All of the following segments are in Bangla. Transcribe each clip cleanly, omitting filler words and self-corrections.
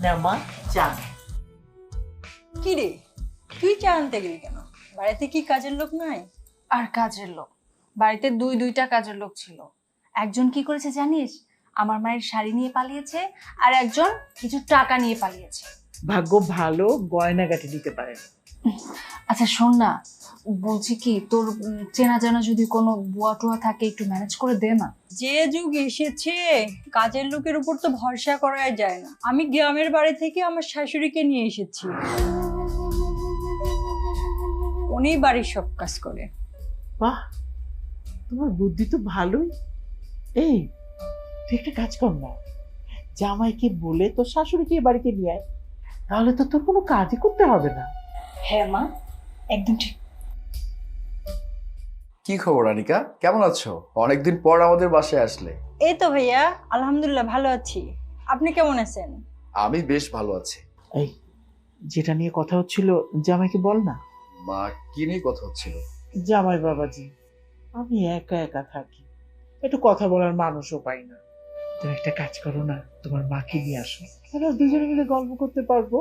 না মা, চা। কি রে, তুই চা আনতে গেলি কেন? বাড়িতে কি কাজের লোক নাই? আর কাজের লোক বাড়িতে দুইটা কাজের লোক ছিল। একজন কি করেছে জানিস? আমার মায়ের শাড়ি নিয়ে পালিয়েছে, আর একজন কিছু টাকা নিয়ে পালিয়েছে। ভাগ্য ভালো, গয়নাগাটি দিতে পারে। আচ্ছা শোন না, বলছি কি তোর চেনা জানা যদি কোনো বুয়া টুয়া থাকে একটু ম্যানেজ করে দে না। যে যুগ এসেছে, কাজের লোকের উপর তো ভরসা করাই যায় না। আমি গ্রামের বাড়ি থেকে আমার শাশুড়িকে নিয়ে এসেছি, উনি বাড়ির সব কাজ করে। বাহ, তোমার বুদ্ধি তো ভালোই। এই, তুই একটা কাজ কর না, জামাইকে বলে তোর শাশুড়িকে এ বাড়িতে নিয়ে আয়, তাহলে তো তোর কোনো কাজই করতে হবে না। হ্যাঁ মা, একদম ঠিক। কি খবর আনিকা, কেমন আছো? অনেকদিন পর আমাদের বাসায় আসলে। এই তো ভাইয়া, আলহামদুলিল্লাহ ভালো আছি। আপনি কেমন আছেন? আমি বেশ ভালো আছি। এই, যেটা নিয়ে কথা হচ্ছিল জামাইকে বল না। মা, কি নিয়ে কথা হচ্ছিল? জামাই বাবাজি, আমি একা একা থাকি, একটু কথা বলার মানুষও পাই না। তুমি একটা কাজ করো না, তোমার মাকে নিয়ে আসো, তাহলে দুজনে মিলে গল্প করতে পারবো।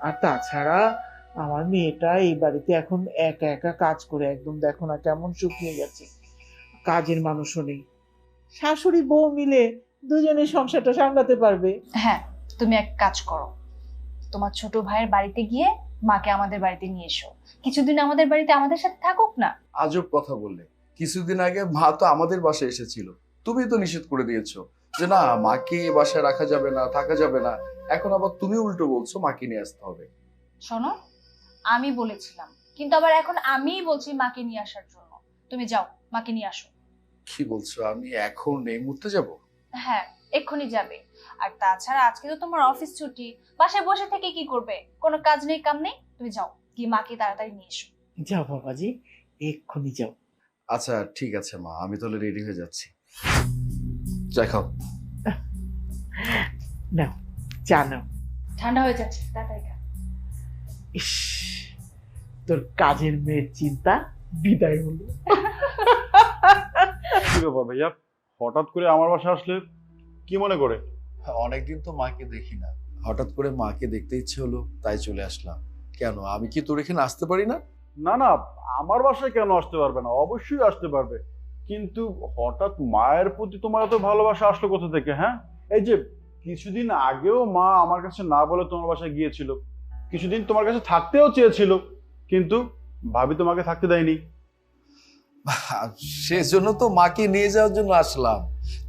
আর তাছাড়া আমার মেয়েটা এই বাড়িতে এখন একা একা কাজ করে একদম দেখো না কেমন শুকিয়ে গেছে, কাজের মানুষও নেই। শাশুড়ি বউ মিলে দুজনে সংসারটা সামলাতে পারবে। হ্যাঁ, তুমি এক কাজ করো, তোমার ছোট ভাইয়ের বাড়িতে গিয়ে মাকে আমাদের বাড়িতে নিয়ে এসো, কিছুদিন আমাদের বাড়িতে আমাদের সাথে থাকুক না। আজব কথা বললে। কিছুদিন আগে মা তো আমাদের বাসায় এসেছিল, তুমি তো নিষেধ করে দিয়েছো যে না, মাকে এ বাসায় রাখা যাবে না, থাকা যাবে না। এখন আবার তুমি উল্টো বলছো মাকে নিয়ে আসতে হবে। শোনো, আমি বলেছিলাম, কিন্তু আবার এখন আমিই বলছি মাকে নিয়ে আসার জন্য। তুমি যাও, মাকে নিয়ে আসো। কি বলছো? আমি এখন এই মুহূর্তে যাব? হ্যাঁ, এক্ষুনি যাবে। আর তাছাড়া আজকে তো তোমার অফিস ছুটি, বাসায় বসে থেকে কি করবে? কোনো কাজ নেই, কাম নেই, তুমি যাও, গিয়ে মাকে তাড়াতাড়ি নিয়ে এসো। যাও বাবাজি, এক্ষুনি যাও। আচ্ছা ঠিক আছে মা, আমি তাহলে রেডি হয়ে যাচ্ছি। যাই খাও। নাও, চা নাও। ঠান্ডা হয়ে যাচ্ছে, তাড়াতাড়ি খা। ইস, তোর কাজের মেয়ের চিন্তা বিদায় হলো। কি ব্যাপার ভাইয়া, হঠাৎ করে আমার বাসায় আসলে? কি মনে করে? অনেকদিন তো মাকে দেখি না, হঠাৎ করে মাকে দেখতে ইচ্ছে হলো, তাই চলে আসলাম। কেন, আমি কি তোর এখানে আসতে পারি না? না না, আমার বাসায় কেন আসতে পারবে না? অবশ্যই আসতে পারবে, কিন্তু হঠাৎ মায়ের প্রতি তোমার এত ভালোবাসা আসলো কোথা থেকে? হ্যাঁ, এই যে কিছুদিন আগেও মা আমার কাছে না বলে তোমার বাসায় গিয়েছিল, কিছুদিন তোমার কাছে থাকতেও চেয়েছিল, কিন্তু ভাবি তোমাকে থাকতে দেয়নি। সেজন্য তো মাকে নিয়ে যাওয়ার জন্য আসলাম।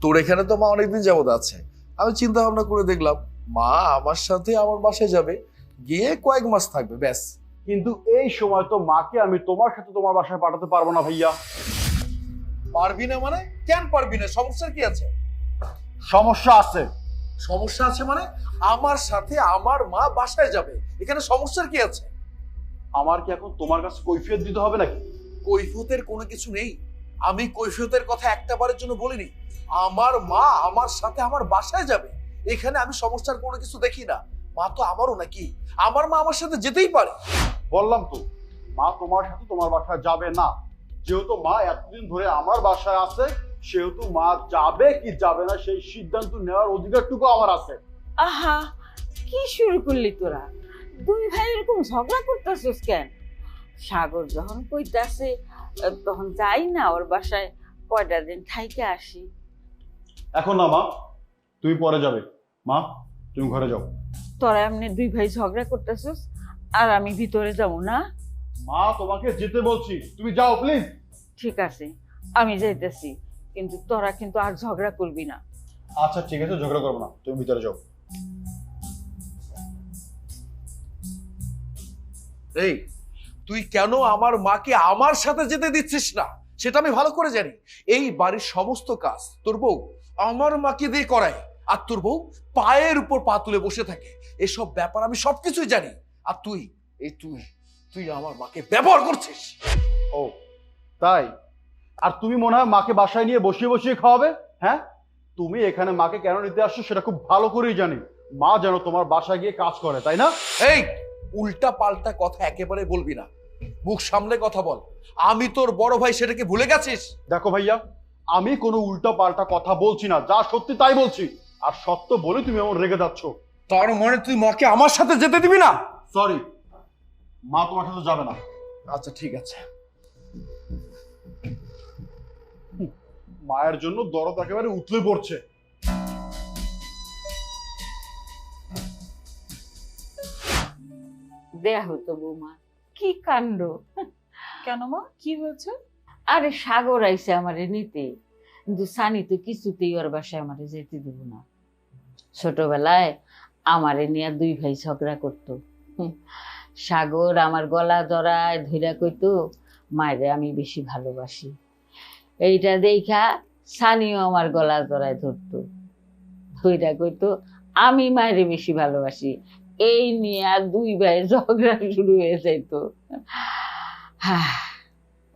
তোর এখানে তো মা অনেকদিন যাবত আছে, আমি চিন্তা ভাবনা করে দেখলাম মা আমার সাথে আমার বাসায় যাবে, গিয়ে কয়েক মাস থাকবে, ব্যাস। কিন্তু এই সময় তো মাকে আমি তোমার সাথে তোমার বাসায় পাঠাতে পারবো না ভাইয়া। পারবি না মানে? কেন পারবি না? সমস্যা কি আছে? সমস্যা আছে। সমস্যা আছে মানে? আমার সাথে আমার মা বাসায় যাবে, এখানে সমস্যার কি আছে? আমার কি এখন তোমার কাছে কৈফিয়ত দিতে হবে নাকি? কৈফিয়তের কোনো কিছু নেই। আমি কৈফিয়তের কথা একটা বারের জন্য বলিনি। আমার মা আমার সাথে আমার বাসায় যাবে, এখানে আমি সমস্যার কোনো কিছু দেখি না। মা তো আমারও নাকি, আমার মা আমার সাথে যেতেই পারে। বললাম তো, মা তোমার সাথে তোমার বাসায় যাবে না। যেহেতু মা এতদিন ধরে আমার বাসায় আছে, সেহেতু মা যাবে কি যাবে না সেই সিদ্ধান্ত নেওয়ার অধিকারটুকু আমার আছে। আহা, কি শুরু করলি তোরা? দুই ভাই এরকম ঝগড়া করতেছিস কেন? সাগর যখন কইতাছে তখন যাই না ওর বাসায়, কয়টা দিন থাইকে আসি। এখন না মা, তুমি পরে যাবে। মা, তুমি ঘরে যাও। তোরা এমনি দুই ভাই ঝগড়া করতেছিস আর আমি ভিতরে যাবো না? মা, তোমাকে যেতে বলছি, তুমি যাও প্লিজ। ঠিক আছে, আমি যাইতেছি, কিন্তু তোরা কিন্তু আর ঝগড়া করবি না। আচ্ছা ঠিক আছে, ঝগড়া করবো না, তুমি ভিতরে যাও। এই, তুই কেন আমার মাকে আমার সাথে যেতে দিচ্ছিস না সেটা আমি ভালো করে জানি। এই বাড়ির সমস্ত কাজ তোর বউ আমার মাকে দিয়ে করায়, আর তোর বউ পায়ের উপর পা তুলে বসে থাকে। এসব ব্যাপার আমি সবকিছুই জানি। আর তুই তুই আমার মাকে ব্যবহার করছিস। ও তাই? আর তুমি মনে হয় মাকে বাসায় নিয়ে বসিয়ে বসিয়ে খাওয়াবে? হ্যাঁ, তুমি এখানে মাকে কেন নিতে আসছো সেটা খুব ভালো করেই জানি। মা যেন তোমার বাসায় গিয়ে কাজ করে, তাই না? এই, উল্টা পাল্টা কথা একেবারে বলবি না, মুখ সামলে কথা বল। আমি তোর বড় ভাই, সেটাকে ভুলে গেছিস? দেখো ভাইয়া, আমি কোনো উল্টা পাল্টা কথা বলছি না, যা সত্যি তাই বলছি। আর সত্য বলে তুমি এমন রেগে যাচ্ছ। তার মানে তুই মাকে আমার সাথে যেতে দিবি না? সরি, মা তোমার সাথে যাবে না। আচ্ছা ঠিক আছে। মায়ের জন্য দরদ একেবারে উতলে পড়ছে। দেয়া হতো বৌমা, কি কাণ্ড। কেন মা, কি হয়েছে? আরে সাগর আইছে আমারে নিতে, কিন্তু সানি তো কিছুতেই ওর বাসায় আমারে যেতে দেব না। ছোটবেলায় আমারে নিয়ে দুই ভাই ঝগড়া করতো। সাগর আমার গলা জড়ায় ধইরা কইতো মায়েরে আমি বেশি ভালোবাসি। এইটা দেখা সানিও আমার গলা জড়ায় ধরতো, ধইরা কইতো আমি মায়েরে বেশি ভালোবাসি। এই নিয়ে আর দুই ভাই ঝগড়া শুরু হয়ে যাইতো।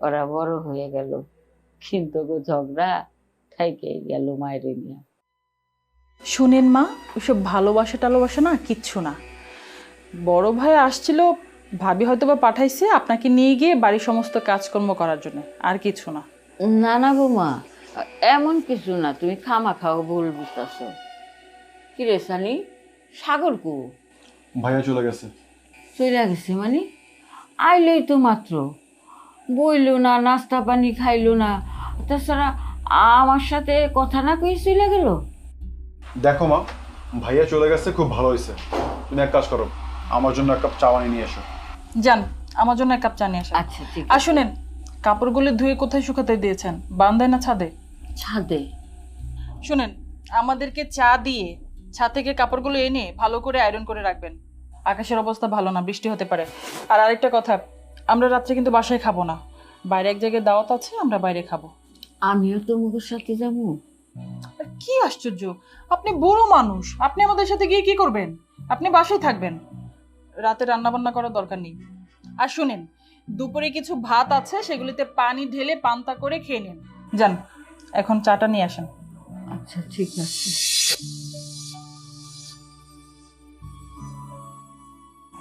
ওরা বড় হয়ে গেল, কিন্তু ঝগড়া থাইকেই গেল মায়ের নিয়ে। শুনেন মা, ওইসব ভালোবাসা টালোবাসা না কিচ্ছু না। বড় ভাই আসছিল, ভাবি হয়তো বা পাঠাইছে আপনাকে নিয়ে গিয়ে বাড়ির সমস্ত কাজকর্ম করার জন্য, আর কিছু না। না না বৌমা, এমন কিছু না, তুমি খামা খাও ভুল বুঝতেছ। কি রে সানি, সাগর কো? ভাইয়া চলে গেছে। চলে গেছে মানে? আইলেই তো মাত্র, বইলো না, নাস্তা পানি খাইলো না, তাছাড়া আমার সাথে কথা না কই চলে গেল। দেখো মা, ভাইয়া চলে গেছে, খুব ভালো হয়েছে। তুমি এক কাজ করো, আমার জন্য এক কাপ চা বানিয়ে নিয়ে এসো। যান, আমার জন্য এক কাপ চা নিয়ে আসেন। আচ্ছা ঠিক আর আছে। শুনেন, কাপড়গুলো ধুয়ে কোথায় শুকাতে দিয়েছেন? বারান্দায় না ছাদে? ছাদে। শুনেন, আমাদেরকে চা দিয়ে ছাদ থেকে কাপড়গুলো এনে ভালো করে আয়রন করে রাখবেন। আকাশের অবস্থা ভালো না, বৃষ্টি হতে পারে। আর আরেকটা কথা, আমরা রাত্রে কিন্তু বাসায় খাবো না, বাইরে এক জায়গায় দাওয়াত আছে, আমরা বাইরে খাবো। আমিও তো মুখের সাথে যাবো। আর কি আশ্চর্য, আপনি বুড়ো মানুষ, আপনি আমাদের সাথে গিয়ে কি করবেন? আপনি বাসায় থাকবেন, রাতে রান্না বান্না করার দরকার নেই। আর শুনেন, দুপুরে কিছু ভাত আছে, সেগুলিতে পানি ঢেলে পান্তা করে খেয়ে নিন। যান, এখন চাটা নিয়ে আসেন। আচ্ছা ঠিক আছে।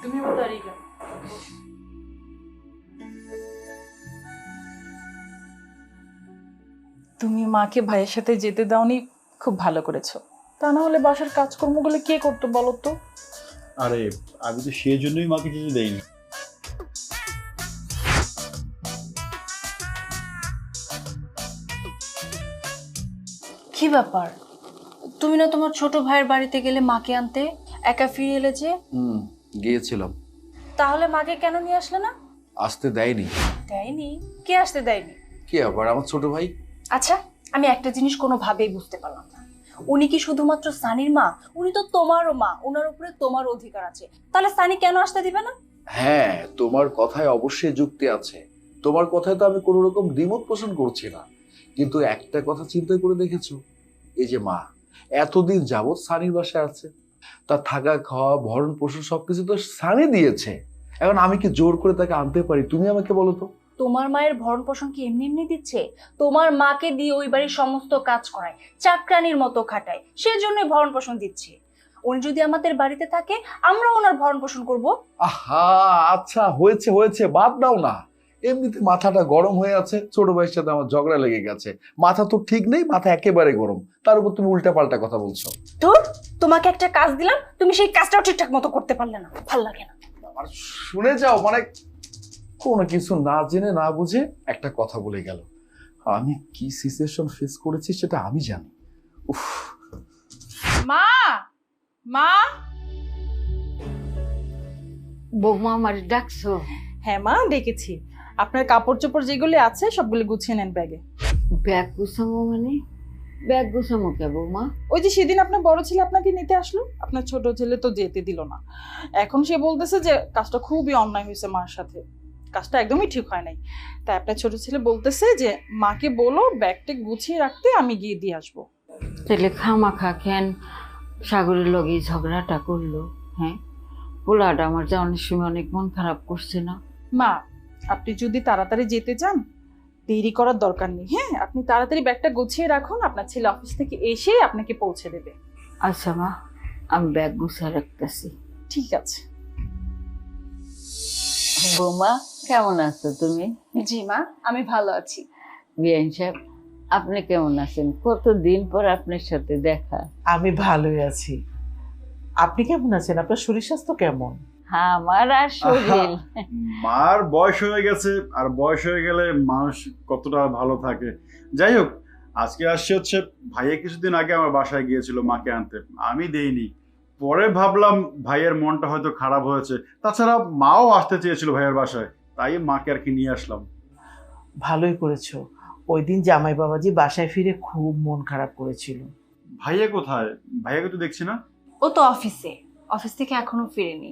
তুমি দাঁড়িয়ে যাও। তুমি মাকে ভাইয়ের সাথে যেতে দাওনি, খুব ভালো করেছো। তা না হলে বাসার কাজকর্মগুলো কে করতো বলো তো? আরে আমি তো সেই জন্যই মাকে যেতে দেইনি। কি ব্যাপার, তুমি না তোমার ছোট ভাইয়ের বাড়িতে গেলে মাকে আনতে, একা ফিরে এলে যে? গিয়েছিলাম। তাহলে মাকে কেন নিয়ে আসলে না? আসতে দেয়নি। দেয়নি? কে আসতে দেয়নি? কি আবার, আমার ছোট ভাই। আচ্ছা, আমি একটা জিনিস কোনোভাবেই বুঝতে পারলাম না, উনি কি শুধুমাত্র সানির মা? উনি তো তোমারও মা, ওনার উপরে তোমার অধিকার আছে, তাহলে সানি কেন আসতে দিবে না? হ্যাঁ, তোমার কথায় অবশ্যই যুক্তি আছে। তোমার কথায় তো আমি কোনো রকম দ্বিমত পোষণ করছি না, কিন্তু একটা কথা চিন্তা করে দেখেছো, এই যে মা এতদিন যাবৎ সানির বাসায় আছে, তার থাকা খাওয়া ভরণ পোষণ সবকিছু তো সানি দিয়েছে। এখন আমি কি জোর করে তাকে আনতে পারি? তুমি আমাকে বলো তো। তোমার মায়ের ভরণ পোষণ কি এমনি এমনি দিচ্ছে? তোমার মাকে দিয়ে ওই বাড়ির সমস্ত কাজ করায়, চাকরানির মতো খাটায়, সেজন্যই ভরণ পোষণ দিচ্ছে। উনি যদি আমাদের বাড়িতে থাকে, আমরা ওনার ভরণ পোষণ করব। আহা, আচ্ছা হয়েছে হয়েছে, বাদ দাও না। এমনিতে মাথাটা গরম হয়ে আছে, ছোট ভাইয়ের সাথে আমার ঝগড়া লেগে গেছে, মাথা তো ঠিক নেই, মাথা একেবারে গরম, তার উপর তুমি উল্টা পাল্টা কথা বলছো। ধুর, তোমাকে একটা কাজ দিলাম, তুমি সেই কাজটাও ঠিকঠাক মতো করতে পারলে না, ভালো লাগে না। আর শুনে যাও, মানে কোনো কিছু না জেনে না বুঝে একটা কথা বলে গেল। আমি কি সিচুয়েশন ফেস করেছি সেটা আমি জানি। উফ। মা, মা। বৌমা আমার ডাকছো? হ্যাঁ মা, ডেকেছি। আপনার কাপড় চোপড় যেগুলি আছে সবগুলো গুছিয়ে নেন ব্যাগে। ব্যাগ গুছামো মানে? ব্যাগ গুছামো কে বৌমা? ওই যে সেদিন আপনার বড় ছেলে আপনাকে নিতে আসলো, আপনার ছোট ছেলে তো যেতে দিল না। এখন সে বলতেছে যে কাজটা খুবই অন্যায় হয়েছে মার সাথে, কাজটা একদমই ঠিক হয় নাই। তাই আপনার ছোট ছেলে বলতেছে যে মাকে বলো ব্যাগটা গুছিয়ে রাখতে, আমি গিয়ে দিয়ে আসবো। তাহলে খামাখা কেন সাগরের লগে ঝগড়াটা করলো? হ্যাঁ, পোলাটা আমার যাওয়ার সময় অনেক মন খারাপ করছে না? মা, আপনি যদি তাড়াতাড়ি যেতে চান, দেরি করার দরকার নেই। হ্যাঁ, আপনি তাড়াতাড়ি ব্যাগটা গুছিয়ে রাখুন, আপনার ছেলে অফিস থেকে এসে আপনাকে পৌঁছে দেবে। আচ্ছা মা, আমি ব্যাগ গুছিয়ে রাখতেছি। ঠিক আছে। বৌমা কেমন আছো তুমি? জি মা, আমি ভালো আছি। বিআইন সাহেব, আপনি কেমন আছেন? কতদিন পর আপনার সাথে দেখা। আমি ভালোই আছি। আপনি কেমন আছেন? আপনার শরীর স্বাস্থ্য কেমন? আমার আর শরীর মার বয়স হয়ে গেছে, আর বয়স হয়ে গেলে মানুষ কতটা ভালো থাকে। যাই হোক, আজকে আসছে হচ্ছে ভাইয়া কিছুদিন আগে আমার বাসায় গিয়েছিল মাকে আনতে, আমি দেইনি। পরে ভাবলাম ভাইয়ের মনটা হয়তো খারাপ হয়েছে, তাছাড়া মাও আসতে চেয়েছিল ভাইয়ের বাসায়, তাই মাকে আর কি নিয়ে আসলাম। ভালোই করেছো। ওই দিন জামাই বাবাজি বাসায় ফিরে খুব মন খারাপ করেছিল। ভাইয়া কোথায়? ভাইয়াকে তো দেখছি না। ও তো অফিসে, অফিস থেকে এখনো ফিরেনি।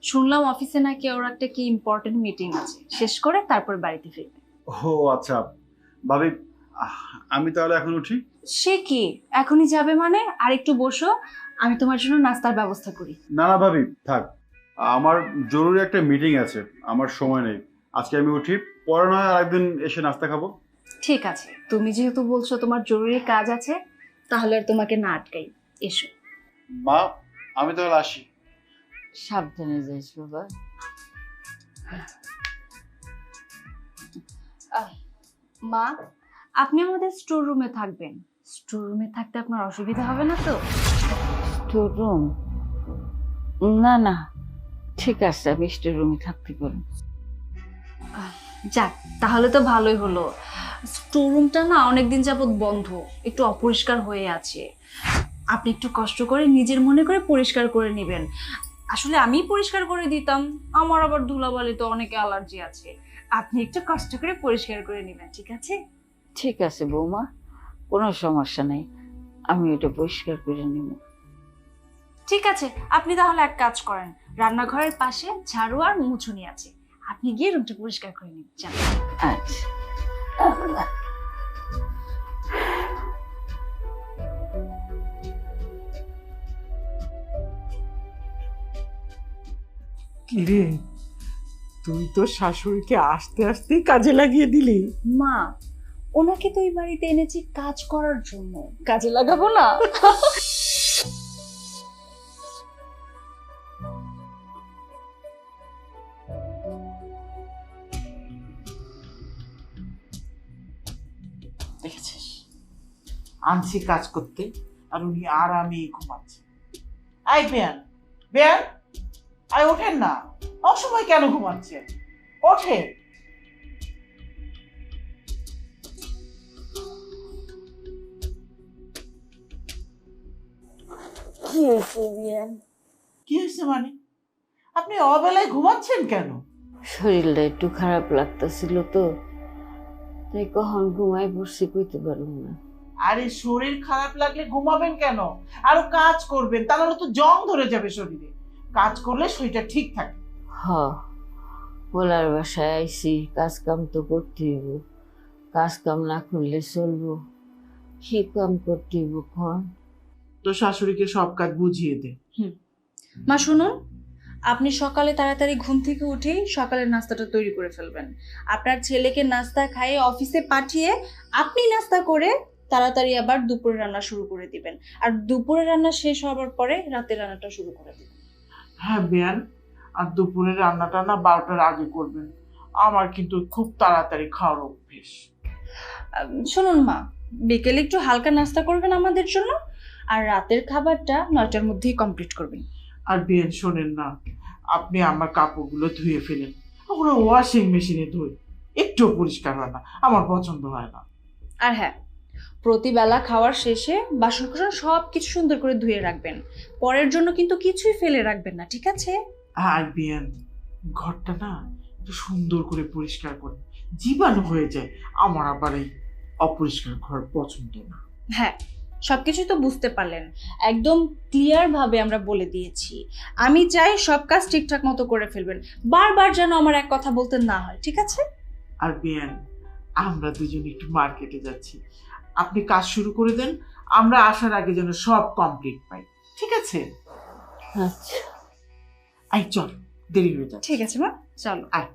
শুনলাম অফিসে নাকি ওর একটা কি ইম্পর্টেন্ট মিটিং আছে, শেষ করে তারপর বাড়িতে ফিরবে। ও আচ্ছা ভাবি, আমি তাহলে এখন উঠি। সে কি এখনই যাবে মানে? আর একটু বসো, আমি তোমার জন্য নাস্তার ব্যবস্থা করি। না না ভাবি, থাক, আমার জরুরি একটা মিটিং আছে, আমার সময় নেই। আজকে আমি উঠি, পরে নয় আরেকদিন এসে নাস্তা খাবো। ঠিক আছে, তুমি যেহেতু বলছো তোমার জরুরি কাজ আছে, তাহলে আর তোমাকে না আটকাই, এসো। মা, আমি তাহলে আসি। সাবধানে যাইস বাবা। মা, আপনি আমাদের স্টোর রুমে থাকবেন। স্টোর রুমে থাকতে আপনার অসুবিধা হবে না তো? Store room? না না, ঠিক আছে, আমি স্টোর রুমে থাকতে পারি। যাক, তাহলে তো ভালোই হলো। স্টোর রুমটা না অনেকদিন যাবত বন্ধ, একটু অপরিষ্কার হয়ে আছে। আপনি একটু কষ্ট করে নিজের মনে করে পরিষ্কার করে নেবেন। আসলে আমি পরিষ্কার করে দিতাম, আমার আবার ধুলাবালিতে অনেক অ্যালার্জি আছে। আপনি একটু কষ্ট করে পরিষ্কার করে নেবেন, ঠিক আছে? ঠিক আছে বৌমা, কোনো সমস্যা নেই, আমি ওটা পরিষ্কার করে নিব। ঠিক আছে, আপনি তাহলে এক কাজ করেন, রান্নাঘরের পাশে ঝাড়ু আর মুছুনি আছে, আপনি গিয়ে রুমটা পরিষ্কার করে নিন, যান। আচ্ছা। কিরে, তুই তো শাশুড়িকে আস্তে আস্তেই কাজে লাগিয়ে দিলি। মা, ওনাকে তো এই বাড়িতে এনেছি কাজ করার জন্য, কাজে লাগাবো না? দেখেছিস, আনছি কাজ করতে আর উনি আরামে ঘুমাচ্ছে। আই বেয়ান, বেয়ান, আই ওঠেন না, অসময় কেন ঘুমাচ্ছে? ওঠে। কি হয়েছে বিয়ান? কি হয়েছে মানে? আপনি অবেলায় ঘুমাচ্ছেন কেন? শরীরটা একটু খারাপ লাগতেছিল তো, তাই কখন ঘুমাই পড়ছি কইতে পারুম না। আরে শরীর খারাপ লাগলে ঘুমাবেন কেন? আরো কাজ করবেন, তাহলে তো জং ধরে যাবে শরীরে। কাজ করলে শরীরটা ঠিক থাকে। হ, পোলার বাসায় আইছি, কাজ কাম তো করতে হইব, কাজ কাম না করলে চলবো? কি কাম করতে হইব খন? তো শাশুড়িকে সব কাজ বুঝিয়ে দে। মা শুনুন, আপনি সকালে তাড়াতাড়ি ঘুম থেকে উঠেই সকালের নাস্তাটা তৈরি করে ফেলবেন। আপনার ছেলেকে নাস্তা খাইয়ে অফিসে পাঠিয়ে আপনি নাস্তা করে তাড়াতাড়ি আবার দুপুরে রান্না শুরু করে দিবেন। আর দুপুরে রান্না শেষ হওয়ার পরে রাতের রান্নাটা শুরু করে দিবেন। হ্যাঁ বেয়ান, আর দুপুরে রান্নাটা না 12টার আগে করবেন। আমার কিন্তু খুব তাড়াতাড়ি খাওয়ার অভ্যেস। শুনুন মা, বিকেলে একটু হালকা নাস্তা করবেন আমাদের জন্য, আর রাতের খাবারটা 9টার মধ্যেই কমপ্লিট করবেন। আর বেয়ান শোনেন না, আপনি আমার কাপড়গুলো ধুয়ে ফেলেন, ওগুলো ওয়াশিং মেশিনে ধুই, একটু পরিষ্কার হয় না, আমার পছন্দ হয় না। আর হ্যাঁ, প্রতিবেলা খাওয়ার শেষে বাসন কোসন সব কিছু সুন্দর করে ধুয়ে রাখবেন, পরের জন্য কিন্তু কিছুই ফেলে রাখবেন না, ঠিক আছে? আর বেয়ান, ঘরটা না একটু সুন্দর করে পরিষ্কার করে, জীবাণু হয়ে যায়, আমার আবার এই অপরিষ্কার ঘর পছন্দ না। হ্যাঁ, সবকিছুই তো বুঝতে পারলেন, একদম ক্লিয়ার ভাবে আমরা বলে দিয়েছি। আমি চাই সব কাজ ঠিকঠাক মতো করে ফেলবেন, বারবার যেন আমার এক কথা বলতে না হয়, ঠিক আছে? আর বেয়ান, আমরা দুজন একটু মার্কেটে যাচ্ছি, আপনি কাজ শুরু করে দেন, আমরা আসার আগে যেন সব কমপ্লিট পাই, ঠিক আছে? আচ্ছা। আই চল, দেরি হয়ে যাচ্ছে। ঠিক আছে মা, চলো। আয়।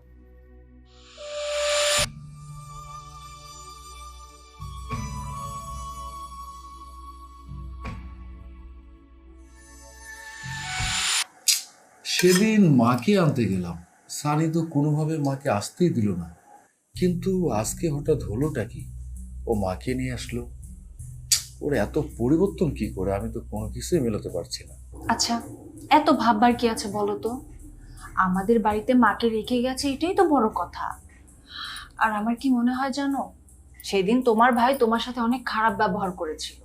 সেদিন মাকে আনতে গেলাম, সানি তো কোনোভাবে মাকে আসতেই দিল না, কিন্তু আজকে হঠাৎ হলোটা কি? ও মাকে নিয়ে আসলো। ওর এত পরিবর্তন কি করে, আমি তো কোনো কিছুই মেলাতে পারছি না। আচ্ছা, এত ভাববার কি আছে বলো তো? আমাদের বাড়িতে মাকে রেখে গেছে, এটাই তো বড় কথা। আর আমার কি মনে হয় জানো, সেদিন তোমার ভাই তোমার সাথে অনেক খারাপ ব্যবহার করেছিল,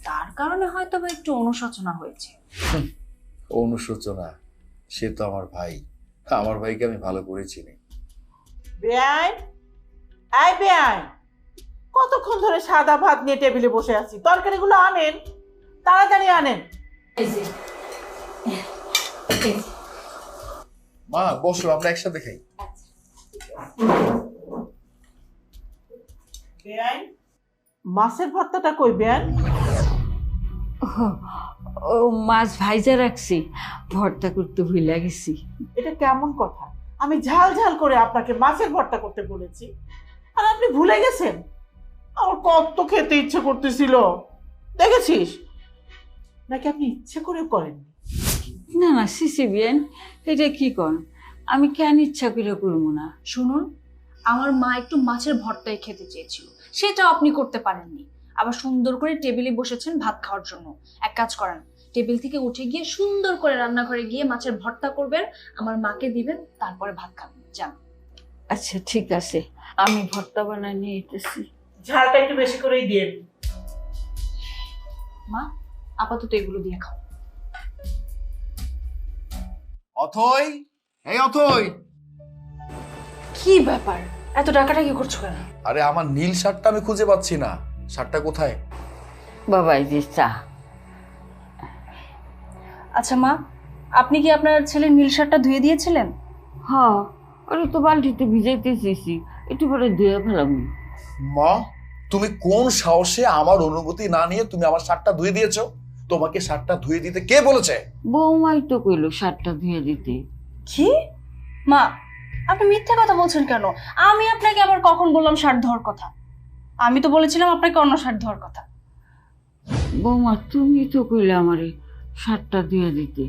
তার কারণে হয়তো বা একটু অনুশোচনা হয়েছে। অনুশোচনা? সে তো আমার ভাই, আমার ভাইকে আমি ভালো করে চিনি। বেআইন, আই বেআইন, কতক্ষণ ধরে সাদা ভাত নিয়ে টেবিলে বসে আছি, তরকারিগুলো আনেন, তাড়াতাড়ি আনেন। মা বসো, আমরা একসাথে খাই। বেআইন, মাছের ভর্তাটা কই বেআইন? ও মাছ ভাইজা রাখছি, ভর্তা করতে ভুলে গেছি। এটা কেমন কথা? আমি ঝাল ঝাল করে আপনাকে মাছের ভর্তা করতে বলেছি আর আপনি ভুলে গেছেন? আমার কত খেতে ইচ্ছে করতেছিল, দেখেছিস? নাকি আপনি ইচ্ছে করে করেন? না না সিসি বিয়ান, এটা কি কর, আমি কেন ইচ্ছা করে করবো না? শুনুন, আমার মা একটু মাছের ভর্তাই খেতে চেয়েছিল, সেটা আপনি করতে পারেননি। আবার সুন্দর করে টেবিলে বসেছেন ভাত খাওয়ার জন্য। এক কাজ করেন, টেবিল থেকে উঠে গিয়ে সুন্দর করে রান্নাঘরে গিয়ে মাছের ভর্তা করবেন, আমার মাকে দিবেন, তারপরে ভাত খাবেন। যান। আচ্ছা ঠিক আছে, আমি ভর্তা বানাই নিয়ে যেতেছি। ঝালটা একটু বেশি করেই দিয়ে। মা, আপাতত এগুলো দিয়ে খাও। অথই, এই অথই। কি ব্যাপার, এত টাকাটা কি করছো কেন? আরে আমার নীল শার্টটা আমি খুঁজে পাচ্ছি না, শার্টটা কোথায়? বাবা এই যে চা। আচ্ছা মা, আপনি কি আপনার ছেলের নীল শার্টটা ধুয়ে দিয়েছিলেন? হ্যাঁ, ওরে তো বালতিতে ভিজাইতে চেয়েছি, একটু পরে ধুয়ে ফেলাম। মা, তুমি কোন সাহসে আমার অনুমতি না নিয়ে তুমি আমার শার্টটা ধুয়ে দিয়েছো? তোমাকে শার্টটা ধুয়ে দিতে কে বলেছে? বৌমাই তো কইলো শার্টটা ধুয়ে দিতে। কি? মা, আপনি মিথ্যে কথা বলছেন কেন? আমি আপনাকে আবার কখন বললাম শার্ট ধোয়ার কথা? আমি তো বলেছিলাম আপনাকে অন্য শার্ট ধোয়ার কথা। বৌমা তুমি তো কইলে আমারে শার্টটা ধুয়ে দিতে।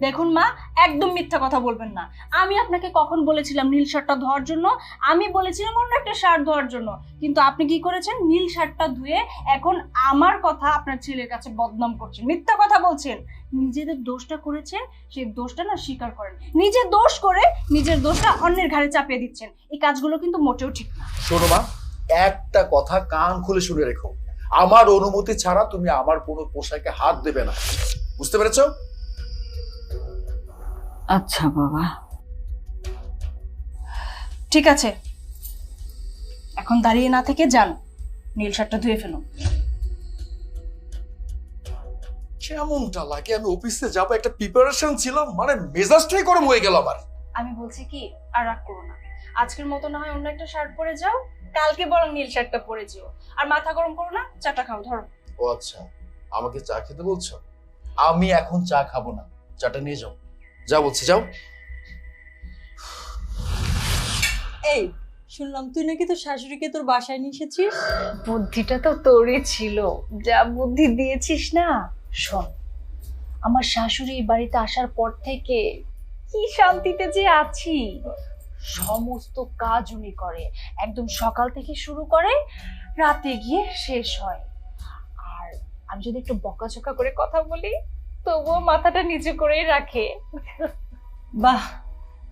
দেখুন মা, একদম মিথ্যা কথা বলবেন না। আমি আপনাকে কখন বলেছিলাম নীল শার্টটা ধোয়ার জন্য? আমি বলেছিলাম অন্য একটা শার্ট ধোয়ার জন্য। কিন্তু আপনি কি করেছেন? নীল শার্টটা ধুয়ে এখন আমার কথা আপনার ছেলের কাছে বদনাম করছেন, মিথ্যা কথা বলছেন। নিজেদের দোষটা করেছেন, সেই দোষটা না স্বীকার করেন। নিজে দোষ করে নিজের দোষটা অন্যের ঘাড়ে চাপিয়ে দিচ্ছেন। এই কাজগুলো কিন্তু মোটেও ঠিক না। শোনো মা, একটা কথা কান খুলে শুনে রেখো, আমার অনুমতি ছাড়া তুমি আমার কোনো পোশাকে হাত দেবে না, বুঝতে পেরেছো? আচ্ছা বাবা। ঠিক আছে, এখন দাঁড়িয়ে না থেকে যান, নীল শার্টটা ধুয়ে ফেলুন। কেমনটা লাগে? আমি অফিসে যাবো, একটা প্রিপারেশন ছিল, মানে মেজাজটাই গরম হয়ে গেল আমার। আমি বলছি কি, আর রাগ করো না। আজকের মতো না হয় অন্য একটা শার্ট পরে যাও, কালকে বরং নীল শার্টটা পরে যেও। আর মাথা গরম করো না, চাটা খাও, ধরো। ও আচ্ছা, আমাকে চা খেতে বলছো? আমি এখন চা খাবো না, চাটা নিয়ে যাও, যা বলছি যাও। এই শুনলাম তুই নাকি তোর শাশুড়িকে তোর বাসায় নিয়ে এসেছিস? বুদ্ধিটা তো তোরই ছিল, যা বুদ্ধি দিয়েছিস না। শোন, আমার শাশুড়ি এই বাড়িতে আসার পর থেকে কি শান্তিতে যে আছি। সমস্ত কাজ উনি করে, একদম সকাল থেকে শুরু করে রাতে গিয়ে শেষ হয়। আর আমি যদি একটু বকাঝকা করে কথা বলি, তবুও মাথাটা নিচু করেই রাখে। বাহ,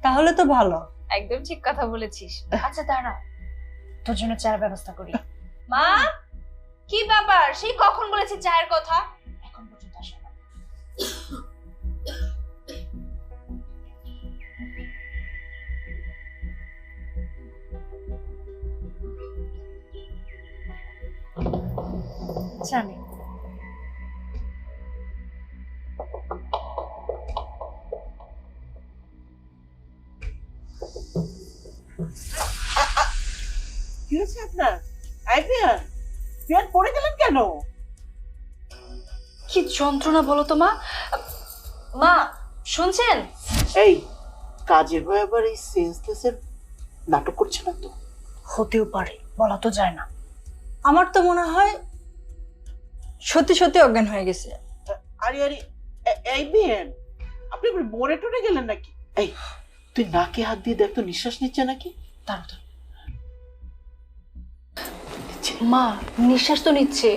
তাহলে তো ভালো। একদম ঠিক কথা বলেছিস। আচ্ছা দাঁড়া, তোর জন্য চায়ের ব্যবস্থা করি। মা, কি ব্যাপার? সেই কখন বলেছি চায়ের কথা, এখন পর্যন্ত আসে না। জানি কি হয়েছে আপনার? আইপিয়ান, পিয়ান পড়ে গেলেন কেন? কি যন্ত্রণা বলো তো মা। মা শুনছেন? এই কাজের হয়ে আবার এই সেন্সলেসের নাটক করছে না তো? হতেও পারে, বলা তো যায় না। আমার তো মনে হয় সত্যি সত্যি অজ্ঞান হয়ে গেছে। আরে আরে, এই বিয়েন, আপনি মরে টরে গেলেন নাকি? এই তুই নাকে হাত দিয়ে দেখ তো, নিঃশ্বাস নিচ্ছে নাকি? তাড়াতাড়ি। মা নিঃশ্বাস তো নিচ্ছে।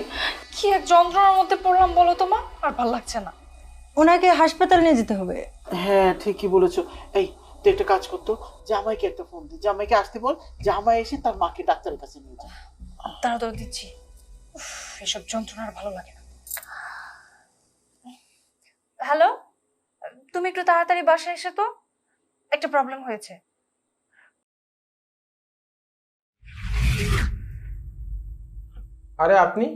কি এক যন্ত্রণার মধ্যে পড়লাম বলো তো মা, আর ভাল লাগছে না। ওনাকে হাসপাতালে নিয়ে যেতে হবে। হ্যাঁ ঠিকই বলেছো। এই তুই একটা কাজ করতো, জামাইকে একটা ফোন দি, জামাইকে আসতে বল, জামাই এসে তার মাকে ডাক্তারের কাছে নিয়ে যায়। তাড়াতাড়ি দিচ্ছি। উফ, এসব যন্ত্রণা আর ভালো লাগে না। হ্যালো, তুমি একটু তাড়াতাড়ি বাসায় এসে তো, একটা প্রবলেম হয়েছে। আরে আপনি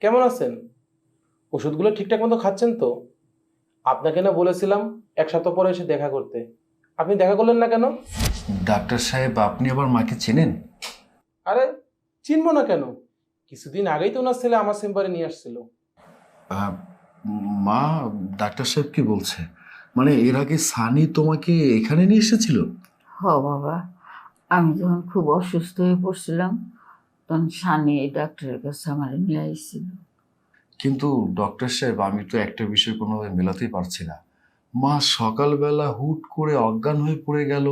কেমন আছেন? ওষুধগুলো ঠিকঠাক মতো খাচ্ছেন তো? আপনাকে না বলেছিলাম 1 সপ্তাহ পরে এসে দেখা করতে, আপনি দেখা করলেন না কেন? ডাক্তার সাহেব, আপনি আবার মাকে চেনেন? আরে চিনবো না কেন, কিছুদিন আগেই তো ওনার ছেলে আমার চেম্বারে নিয়ে আসছিল। মা, ডাক্তার সাহেব কি বলছে? মানে এর আগে সানি তোমাকে এখানে নিয়ে এসেছিল? হ বাবা, আমি যখন খুব অসুস্থ হয়ে পড়ছিলাম তখন সানি এই ডাক্তারের কাছে আমার নিয়ে আইছিল। কিন্তু ডক্টর সাহেব, আমি তো একটা বিষয় কোনোভাবে মেলাতেই পারছি না। মা সকালবেলা হুট করে অজ্ঞান হয়ে পড়ে গেল,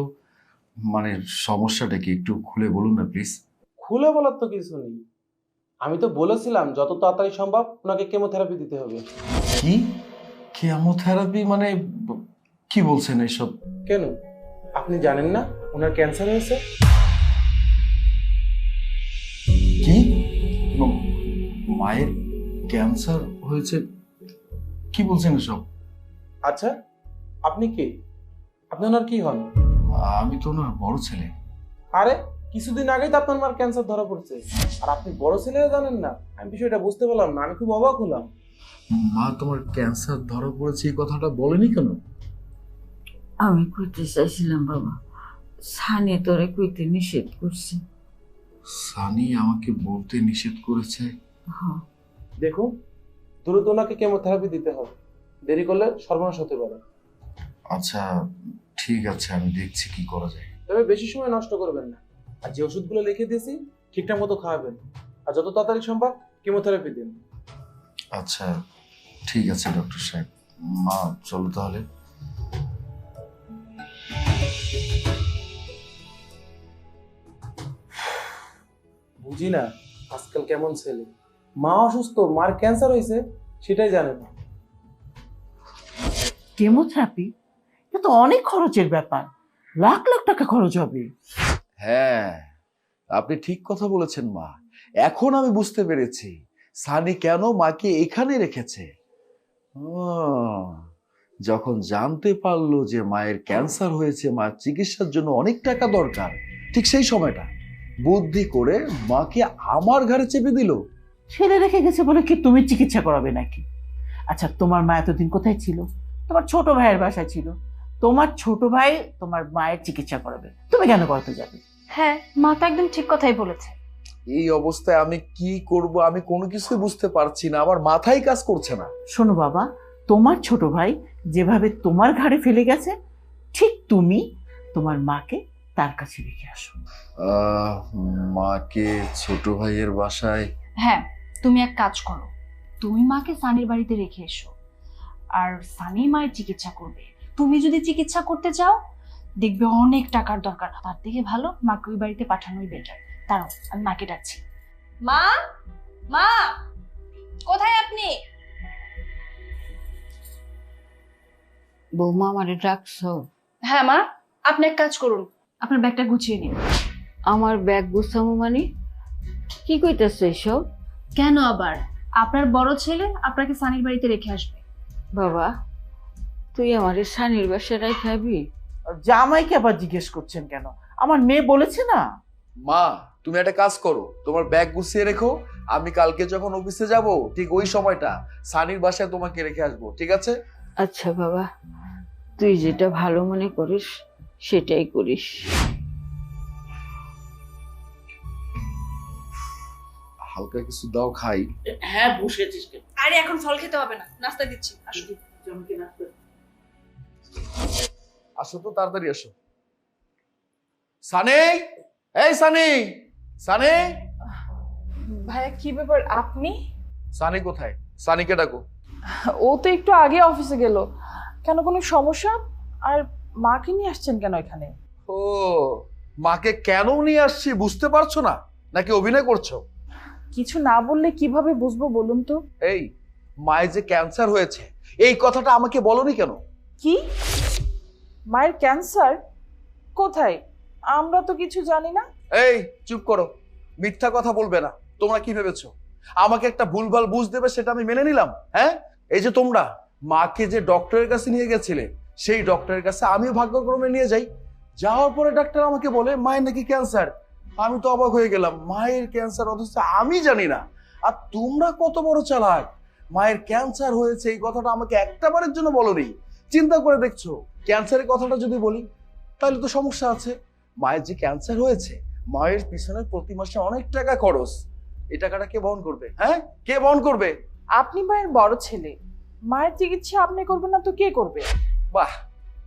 মানে সমস্যাটা কি একটু খুলে বলুন না প্লিজ। খুলে বলার তো কিছু নেই, আমি তো বলেছিলাম যত তাড়াতাড়ি সম্ভব ওনাকে কেমোথেরাপি দিতে হবে। কি কেমোথেরাপি? মানে কি বলছেন এসব? কেন, আপনি জানেন না ওনার ক্যান্সার হয়েছে? কি মায়ের ক্যান্সার হয়েছে? কি বলছেন এসব? আচ্ছা, আপনি কে? আপনি ওনার কি হন? আমি তো ওনার বড় ছেলে। আরে কিছুদিন আগেই তো আপনার মার ক্যান্সার ধরা পড়ছে, আর আপনি বড় ছেলে জানেন না? আমি বিষয়টা বুঝতে পারলাম না, আমি খুব অবাক হলাম। মা তোমার ক্যান্সার ধরা পড়েছে এই কথাটা বলেনি কেন? আমি কইতে চাইছিলাম বাবা, সানি তোরে কইতে নিষেধ করছে। সানি আমাকে বলতে নিষেধ করেছে? হ্যাঁ, দেখুন, দ্রুত ওনাকে কেমোথেরাপি দিতে হবে, দেরি করলে সর্বনাশ হতে পারে। আচ্ছা ঠিক আছে, আমি দেখছি কি করা যায়। তবে বেশি সময় নষ্ট করবেন না, আর যে ওষুধগুলো লিখে দিয়েছি ঠিকঠাক মতো খাওয়াবেন, আর যত তাড়াতাড়ি সম্ভব কেমোথেরাপি দিন। আচ্ছা ঠিক আছে ডক্টর সাহেব। মা চলো তাহলে। বুঝি না আজকাল কেমন ছেলে, মা অসুস্থ, মার ক্যান্সার হয়েছে সেটাই জানে না। কেমোথেরাপি, এটা তো অনেক খরচের ব্যাপার, লাখ লাখ টাকা খরচ হবে। হ্যাঁ, আপনি ঠিক কথা বলেছেন মা। এখন আমি বুঝতে পেরেছি সানি কেন মাকে এখানে রেখেছে। যখন জানতে পারলো যে মায়ের ক্যান্সার হয়েছে, মায়ের চিকিৎসার জন্য অনেক টাকা দরকার, ঠিক সেই সময়টা বুদ্ধি করে মাকে আমার ঘাড়ে চেপে দিল। ছেলে রেখে গেছে বলে কি তুমি চিকিৎসা করাবে নাকি? আচ্ছা, তোমার মা এতদিন কোথায় ছিল? তোমার ছোট ভাইয়ের বাসায় ছিল। তোমার ছোট ভাই তোমার মায়ের চিকিৎসা করাবে, তুমি কেন করতে যাবে? হ্যাঁ, মা তো একদম ঠিক কথাই বলেছে। এই অবস্থায় আমি কি করব, আমি কোনো কিছু বুঝতে পারছি না, আমার মাথায় কাজ করছে না। শোনো বাবা, তোমার ছোট ভাই যেভাবে তোমার ঘাড়ে ফেলে গেছে, ঠিক তুমি তোমার মাকে তার কাছে রেখে আসো। মাকে ছোট ভাইয়ের বাসায়? হ্যাঁ, তুমি এক কাজ করো, তুমি মাকে সানির বাড়িতে রেখে এসো, আর সানি মায়ের চিকিৎসা করবে। তুমি যদি চিকিৎসা করতে চাও, দেখবে অনেক টাকার দরকার, তার থেকে ভালো মাকে ওই বাড়িতে পাঠানোই বেটার। দাঁড়াও, আমি মাকে ডাকছি। মা, মা, কোথায় আপনি? বৌমা আমারে ডাকছো? হ্যাঁ মা, আপনি এক কাজ করুন, আপনার ব্যাগটা গুছিয়ে নিন। আমার ব্যাগ গুছামো মানে? কি কইতেছো এসব? কেন আবার? আপনার বড় ছেলে আপনাকে সানির বাড়িতে রেখে আসবে। বাবা, তুই আমারে সানির বাসায় রাখাবি? জামাইকে আবার জিজ্ঞেস করছেন কেন? আমার মেয়ে বলেছে না। মা তুমি একটা কাজ করো, তোমার ব্যাগ গুছিয়ে রেখো, আমি কালকে যখন অফিসে যাব ঠিক ওই সময়টা সানির বাসায় তোমাকে রেখে আসবো, ঠিক আছে? আচ্ছা বাবা, তুই যেটা ভালো মনে করিস সেটাই করিস। হালকা কিছু দাও খাই। হ্যাঁ, বসেছিস কেন? আরে এখন ফল খেতে হবে না, নাস্তা দিচ্ছি, আসো। জমিকে নাচতে আসো তো, তাড়াতাড়ি আসো। সানি, এই সানি, সানি। ভাইয়া কি ব্যাপার, আপনি? সানি কোথায়? সানিকে ডাকো। ও তো একটু আগে অফিসে গেল। কেন, কোনো সমস্যা? আর মাকে নিয়ে আসছেন কেন এখানে? ও, মাকে কেন নিয়ে আসছি বুঝতে পারছো না, নাকি অভিনয় করছো? কিছু না বললে কিভাবে বুঝবো বলুন তো? এই মায়ের যে ক্যান্সার হয়েছে এই কথাটা আমাকে বলনি কেন? কি? মায়ের ক্যান্সার? কোথায়? আমরা তো কিছু জানি না। এই চুপ করো, মিথ্যা কথা বলবে না। তোমরা কি ভেবেছো আমাকে একটা ভুলভাল বুঝ দেবে সেটা আমি মেনে নিলাম? হ্যাঁ, এই যে তোমরা মাকে যে ডক্টরের কাছে নিয়ে গেছিলে সেই ডক্টরের কাছে আমিও ভাগ্যক্রমে নিয়ে যাই। যাওয়ার পরে ডাক্তার আমাকে বলে মায়ের নাকি ক্যান্সার। আমি তো অবাক হয়ে গেলাম, মায়ের ক্যান্সার অথচ আমি জানি না। আর তোমরা কত বড় চালাক, মায়ের ক্যান্সার হয়েছে এই কথাটা আমাকে একটাবারের জন্য বলোনি। চিন্তা করে দেখছো ক্যান্সারের কথাটা যদি বলি তাহলে তো সমস্যা আছে। মায়ের যে ক্যান্সার হয়েছে মায়ের পিছনে প্রতি মাসে অনেক টাকা খরচ, এই টাকাটা কে বহন করবে? হ্যাঁ, কে বহন করবে? আপনি মায়ের বড় ছেলে, মায়ের চিকিৎসা আপনি করবেন না তো কে করবে? বাহ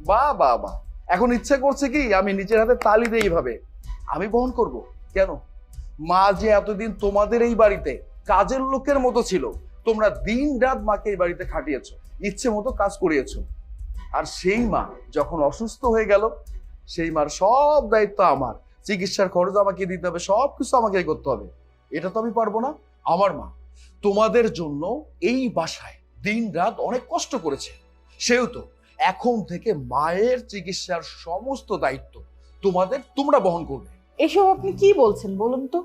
বাহ বাহ বাহ, এখন ইচ্ছে করছে কি আমি নিজের হাতে তালি দেই এইভাবে আমি বহন করব? কেন? মা যে এতদিন তোমাদের এই বাড়িতে কাজের লোকের মতো ছিল, তোমরা দিন রাত মাকে এই বাড়িতে খাটিয়েছো, ইচ্ছে মতো কাজ করিয়েছো। আর সেই মা যখন অসুস্থ হয়ে গেল সেই মার সব দায়িত্ব আমার, চিকিৎসার খরচ আমাকে দিতে হবে, সবকিছু আমাকে করতে হবে। এটা তো আমি পারবো না। আমার মা তোমাদের জন্য এই বাসায় দিন রাত অনেক কষ্ট করেছে, সেহেতু এখন থেকে মায়ের চিকিৎসার সমস্ত দায়িত্ব তোমরা বহন করবে। এসব আপনি কি বলছেন বলুন তো?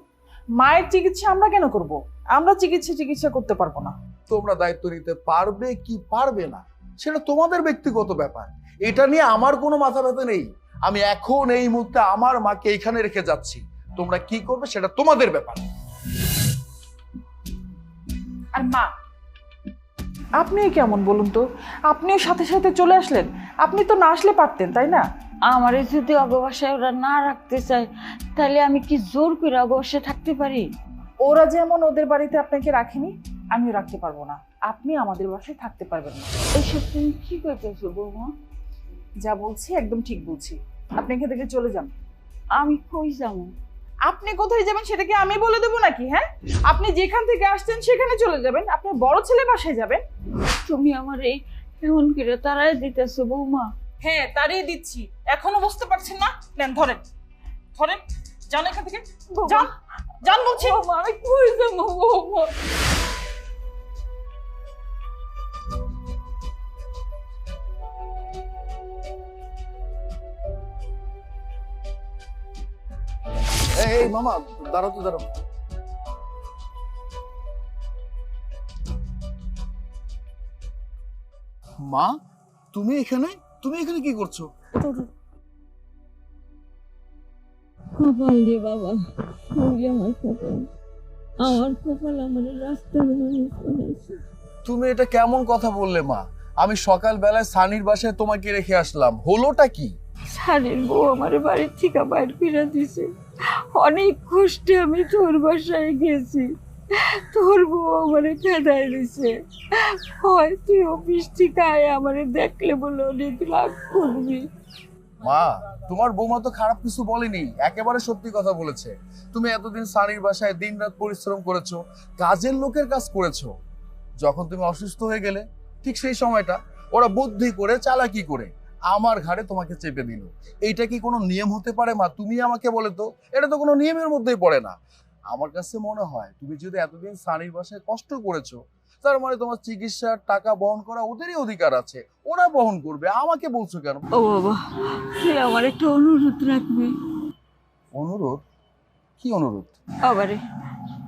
মায়ের চিকিৎসা আমরা কেন করব? আমরা চিকিৎসা করতে পারবো না। তোমরা দায়িত্ব নিতে পারবে কি পারবে না সেটা তোমাদের ব্যক্তিগত ব্যাপার, এটা নিয়ে আমার কোনো মাথা ব্যথা নেই। আমি এখন এই মুহূর্তে আমার মাকে এইখানে রেখে যাচ্ছি, তোমরা কি করবে সেটা তোমাদের ব্যাপার। আর মা, আপনি কেমন বলুন তো? আপনিও সাথে সাথে চলে আসলেন। আপনি তো না আসলে পারতেন, তাই না? আমারে যদি অগবাসায় ওরা না রাখতে চায় তাহলে আমি কি জোর করে অগবাসায় থাকতে পারি? ওরা যেমন ওদের বাড়িতে আপনাকে রাখেনি, আমিও রাখতে পারবো না। আপনি আমাদের বাসায় থাকতে পারবেন না। এইসব তুমি কি করতেছো বৌমা? যা বলছি একদম ঠিক বলছি। আপনি এখান থেকে চলে যান। আমি কই যাবো? আপনি কোথায় যাবেন সেটা কি আমি বলে দেবো নাকি? হ্যাঁ, আপনি যেখান থেকে আসছেন সেখানে চলে যাবেন। আপনি বড় ছেলে বাসায় যাবেন। তুমি আমার এই এমন করে তারাই দিতেছো বৌমা? হ্যাঁ, তাড়িয়ে দিচ্ছি। এখনো বুঝতে পারছেন না? নেন, ধরেন ধরেন, যান এখান থেকে, যান যান বলছি। আমি কই যাবো বৌমা? এই মামা দাঁড়াও তো, দাঁড়াও। মা তুমি এখানে কি করছো? কপাল রে বাবা, ওই আমার কপাল, আমার কপাল আমার রাস্তার মানুষ বানাইছে। তুমি এটা কেমন কথা বললে মা? আমি সকাল বেলায় সানির বাসায় তোমাকে রেখে আসলাম, হলোটা কি? সানির বউ আমার বাড়ির থেকে বাইর করে দিছে। অনেক কষ্টে আমি তোর বাসায় গেছি, তোর বউ আমারে খেদাই দিছে। হয় তুই অফিস থেকে আয় আমারে দেখলে বলে অনেক রাগ করবি। মা তোমার বৌমা তো খারাপ কিছু বলেনি, একেবারে সত্যি কথা বলেছে। তুমি এতদিন সানির বাসায় দিনরাত পরিশ্রম করেছো, কাজের লোকের কাজ করেছো। যখন তুমি অসুস্থ হয়ে গেলে ঠিক সেই সময়টা ওরা বুদ্ধি করে চালাকি করে আমার ঘাড়ে তোমাকে চেপে দিল। এইটা কি কোনো নিয়ম হতে পারে মা? তুমি আমাকে বলে তো, এটা তো কোনো নিয়মের মধ্যেই পড়ে না। আমার কাছে মনে হয় তুমি যদি এতদিন সানির বাসায় কষ্ট করেছো তার মানে তোমার চিকিৎসার টাকা বহন করা ওদেরই অধিকার আছে, ওরা বহন করবে। আমাকে বলছো কেন? ও বাবা, তুই আমার একটা অনুরোধ রাখবি। অনুরোধ? কি অনুরোধ? বাবারে,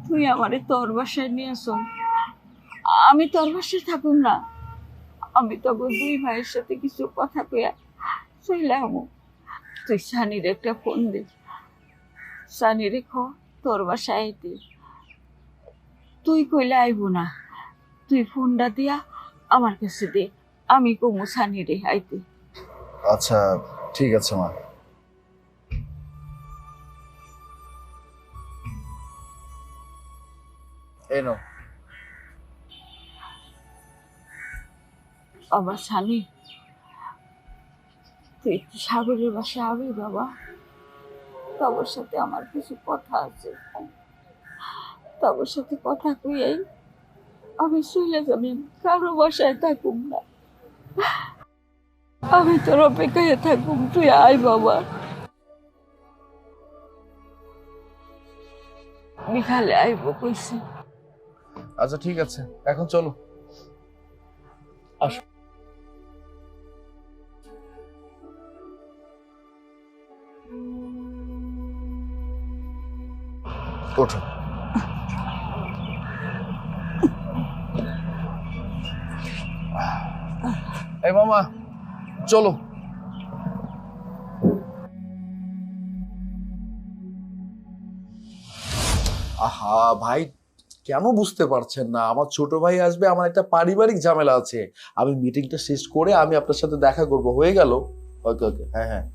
তুই আমারে তোর বাসায় নিয়ে আসো। আমি তোর বাসায় থাকুম না, আমি তো দুই ভাইয়ের সাথে কিছু কথা কইয়া চইলাম। তুই সানির একটা ফোন দে, সানি রেখো তোর বাসায় আইতে। তুই কইলে আইব না, তুই ফোনটা দিয়া আমার কাছে দে, আমি কমু সানি রে আইতে। আচ্ছা ঠিক আছে মা। এই নাও। বাবা সানি, তুই কি সাগরের বাসায় আবি বাবা? তোর সাথে আমার কিছু কথা আছে, তোর সাথে কথা কইয়াই আমি চলে যাবি, কারো বাসায় থাকুম না, আমি তোর অপেক্ষায় থাকুম, তুই আয় বাবা। বিকালে আইব কইছি। আচ্ছা ঠিক আছে, এখন চলো। ওঠো। এই মামা চলো। আহা ভাই, কেন বুঝতে পারছেন না? আমার ছোট ভাই আসবে, আমার একটা পারিবারিক ঝামেলা আছে। আমি মিটিংটা শেষ করে আমি আপনার সাথে দেখা করব। হয়ে গেল? ওকে ওকে, হ্যাঁ হ্যাঁ।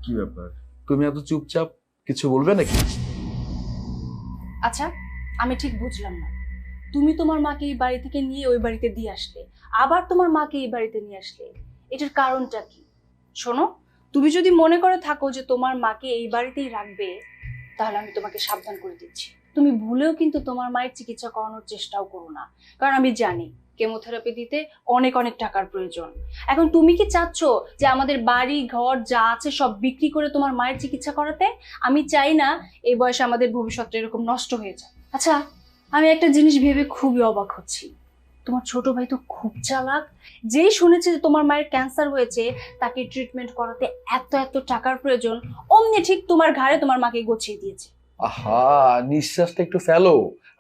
কি ব্যাপার, তুমি এত চুপচাপ, কিছু বলবে নাকি? আচ্ছা, আমি ঠিক বুঝলাম না। তুমি তোমার মাকে এই বাড়ি থেকে নিয়ে ওই বাড়িতে দিয়ে আসলে, আবার তোমার মাকে এই বাড়িতে নিয়ে আসলে, এটার কারণটা কি? শোনো, তুমি যদি মনে করে থাকো যে তোমার মাকে এই বাড়িতেই রাখবে, তাহলে আমি তোমাকে সাবধান করে দিচ্ছি, তুমি ভুলেও কিন্তু তোমার মায়ের চিকিৎসা করানোর চেষ্টাও করো না। কারণ আমি জানি কেমোথেরাপি দিতে অনেক অনেক টাকার প্রয়োজন। এখন তুমি কি চাচ্ছ যে আমাদের বাড়ি ঘর যা আছে সব বিক্রি করে তোমার মায়ের চিকিৎসা করাতে? আমি চাই না এই বয়সে আমাদের ভবিষ্যৎটা এরকম নষ্ট হয়ে যায়। আচ্ছা, আমি একটা জিনিস ভেবে খুবই অবাক হচ্ছি, তোমার ছোট ভাই তো খুব চালাক। যেই শুনেছে যে তোমার মায়ের ক্যান্সার হয়েছে, তাকে ট্রিটমেন্ট করাতে এত এত টাকার প্রয়োজন, অমনি ঠিক তোমার ঘাড়ে তোমার মাকে গছিয়ে দিয়েছে। আহা, নিঃশ্বাসটা একটু ফেলো,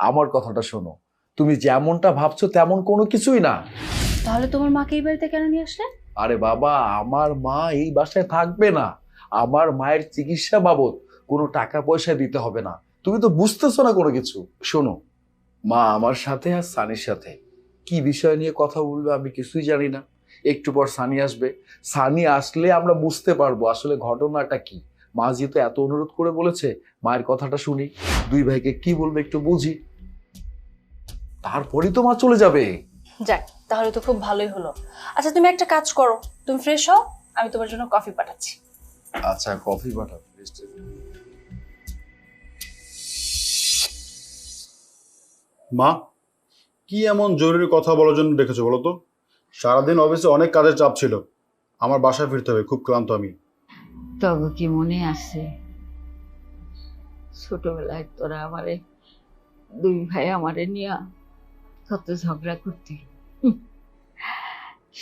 আমার কথাটা শোনো। তুমি যেমনটা ভাবছো তেমন কোনো কিছুই না। তাহলে তোমার মাকে এই বাড়িতে কেন নিয়ে আসলে? আরে বাবা, আমার মা এই বাসায় থাকবে না। আমার মায়ের চিকিৎসা বাবদ কোনো টাকা পয়সা দিতে হবে না। তুমি তো বুঝতেছো না কোনো কিছু। শোনো, মা আমার সাথে আর সানির সাথে কি বিষয় নিয়ে কথা বলবে আমি কিছুই জানি না। একটু পর সানি আসবে, সানি আসলে আমরা বুঝতে পারবো আসলে ঘটনাটা কি। মা যেহেতু এত অনুরোধ করে বলেছে, মায়ের কথাটা শুনি, দুই ভাইকে কি বলবে একটু বুঝি, তারপরেই তো মা চলে যাবে। যাক, তাহলে তো খুব ভালোই হলো। আচ্ছা, তুমি একটা কাজ করো, তুমি ফ্রেশ হও, আমি তোমার জন্য কফি পাঠাচ্ছি। আচ্ছা, কফি পাঠাও। মা, কি এমন জরুরি কথা বলার জন্য ডেকেছো বলো তো? সারাদিন অফিসে অনেক কাজের চাপ ছিল, আমার বাসায় ফিরতে হবে, খুব ক্লান্ত আমি। তবে কি মনে আছে ছোটবেলায় তোরা আমারে, দুই ভাই আমারে নিয়া কত ঝগড়া করতি?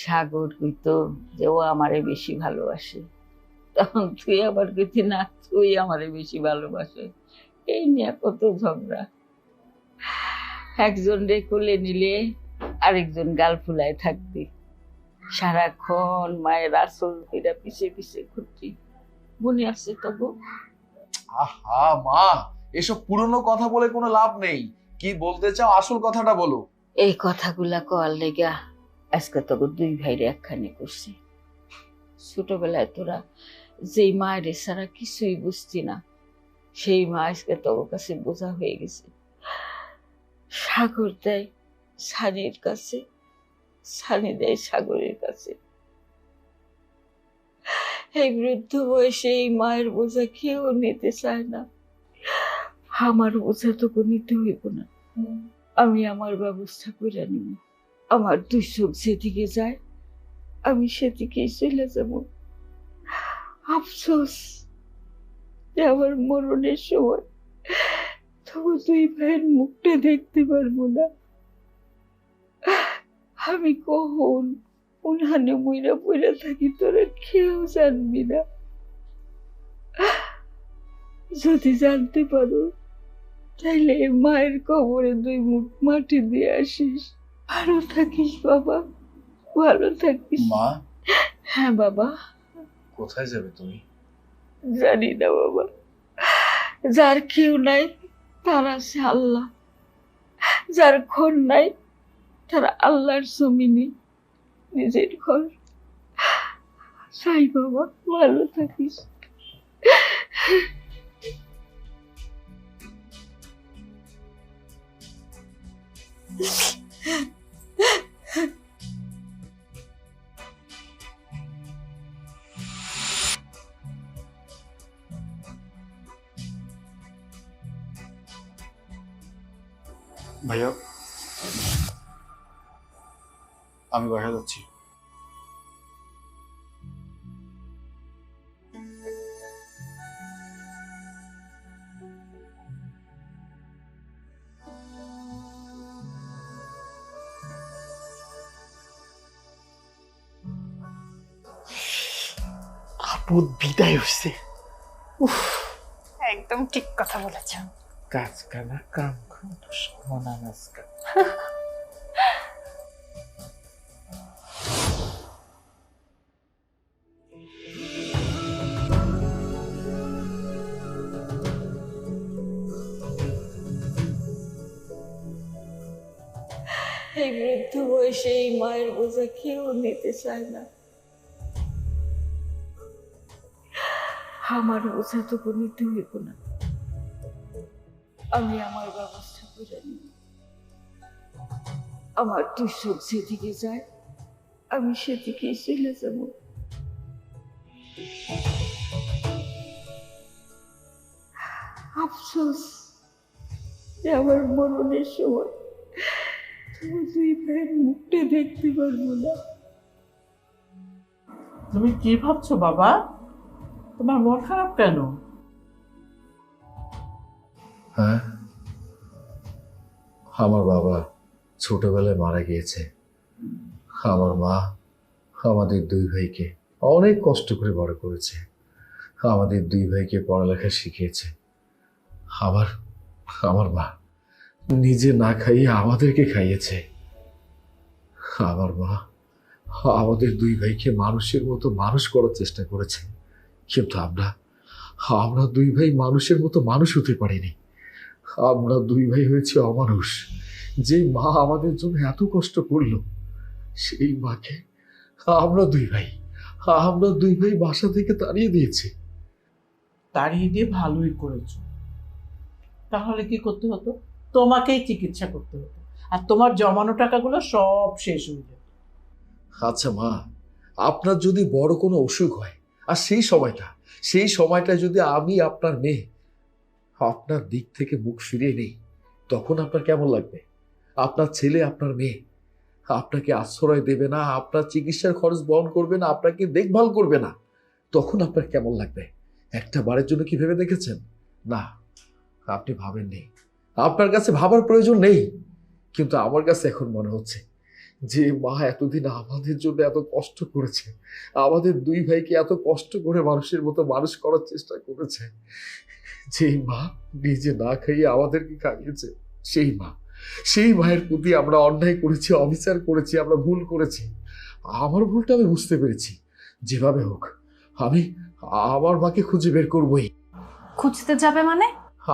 সাগর কইতো যে ও আমারে বেশি ভালোবাসে, তখন তুই আবার কইতি না তুই আমারে বেশি ভালোবাসে। এই নিয়ে কত ঝগড়া। একজন রে কোলে নিলে আরেকজন গাল ফুলায় থাকতি, সারাক্ষণ মায়ের আসল ধইরা পিছে পিছে ঘুরতি। মনে আছে তবু? আহা মা, এসব পুরনো কথা বলে কোনো লাভ নেই। কি বলতে চাও আসল কথাটা বলো। এই কথাগুলা কওয়ার লেগা আজকে তোকে দুই ভাইরে একখানি করছি। ছোটবেলায় তোরা যেই মায়ের ছাড়া কিছুই বুঝতি না, সেই মা আজকে তোর কাছে বোঝা হয়ে গেছে। সাগর দেয় সানির কাছে, সানি দেয় সাগরের কাছে। এই বৃদ্ধ বয়সে এই মায়ের বোঝা কেউ নিতে চায় না। আমার বোঝা তোকে নিতে হইব না, আমি আমার ব্যবস্থা করে নিব। আমার দুই চোখ যেদিকে যায় আমি সেদিকেই চলে যাব। আফসোস যে আমার মরণের সময় তবু দুই ভাইয়ের মুখটা দেখতে পারবো না। আমি কখন উনহানে মইরা পইরা থাকি তোরা কেউ জানবি না। যদি জানতে পারো তাইলে মায়ের কবরে দুই মুখ মাটি দিয়ে আসিস। ভালো থাকিস বাবা, ভালো থাকিস। মা, হ্যাঁ বাবা। কোথায় যাবে তুমি? জানি না বাবা, যার কেউ নাই তার আছে আল্লাহ, যার ঘর নাই তার আল্লাহর জমিনে নিজের ঘর। যাই বাবা, ভালো থাকিস। ভাইয়া, আমি বাসায় যাচ্ছি। আপদ বিদায় হচ্ছে। একদম একদম ঠিক কথা বলেছ। কাজ কানা কাম খোঁজ মনা নাচকা। এই বৃদ্ধ বয়সে এই মায়ের বোঝা কেউ নিতে চায় না। আমার বোঝা তো নিতে হইব না, আমি আমার ব্যবস্থা করে নিব। আমার টিউশন যেদিকে যায় আমি সেদিকেই চলে যাব। আফসোস যে আমার মরণের সময় তোমার দুই ভাইয়ের মুখটা দেখতে পারবো না। তুমি কি ভাবছো বাবা? তোমার মন খারাপ কেন? হ্যাঁ, আমার বাবা ছোটবেলায় মারা গিয়েছে। আমার মা আমাদের দুই ভাইকে অনেক কষ্ট করে বড় করেছে, আমাদের দুই ভাইকে পড়ালেখা শিখিয়েছে। আমার মা নিজে না খাইয়ে আমাদেরকে খাইয়েছে। আমার মা আমাদের দুই ভাইকে মানুষের মতো মানুষ করার চেষ্টা করেছে, কিন্তু আমরা দুই ভাই মানুষের মতো মানুষ হতে পারিনি। আমরা দুই ভাই হয়েছি অমানুষ। যে মা আমাদের জন্য এত কষ্ট করলো, সেই মাকে আমরা দুই ভাই বাসা থেকে তাড়িয়ে দিয়েছি। তাড়িয়ে দিয়ে ভালোই করেছো। তাহলে কি করতে হতো? তোমাকেই চিকিৎসা করতে হতো, আর তোমার জমানো টাকাগুলো সব শেষ হয়ে যেত। আচ্ছা মা, আপনার যদি বড় কোনো অসুখ হয়, আর সেই সময়টা যদি আমি আপনার মেয়ে আপনার দিক থেকে মুখ ফিরিয়ে নেই, তখন আপনার কেমন লাগবে? আপনার ছেলে, আপনার মেয়ে আপনাকে আশ্রয় দেবে না, আপনার চিকিৎসার খরচ বহন করবে না, আপনাকে দেখভাল করবে না, তখন আপনার কেমন লাগবে? একটা বারের জন্য কি ভেবে দেখেছেন? না, আপনি ভাবেননি, আপনার কাছে ভাবার প্রয়োজন নেই। কিন্তু আমার কাছে এখন মনে হচ্ছে যে মা এতদিন আমাদের জন্য এত কষ্ট করেছে, আমাদের দুই ভাইকে এত কষ্ট করে মানুষের মতো মানুষ করার চেষ্টা করেছে, যেই মা নিজে না খাইয়ে আমাদেরকে খাইয়েছে, সেই মায়ের প্রতি আমরা অন্যায় করেছি, অবিচার করেছি, আমরা ভুল করেছি। আমার ভুলটা আমি বুঝতে পেরেছি। যেভাবে হোক আমি আমার মাকে খুঁজে বের করবই। খুঁজতে যাবে মানে?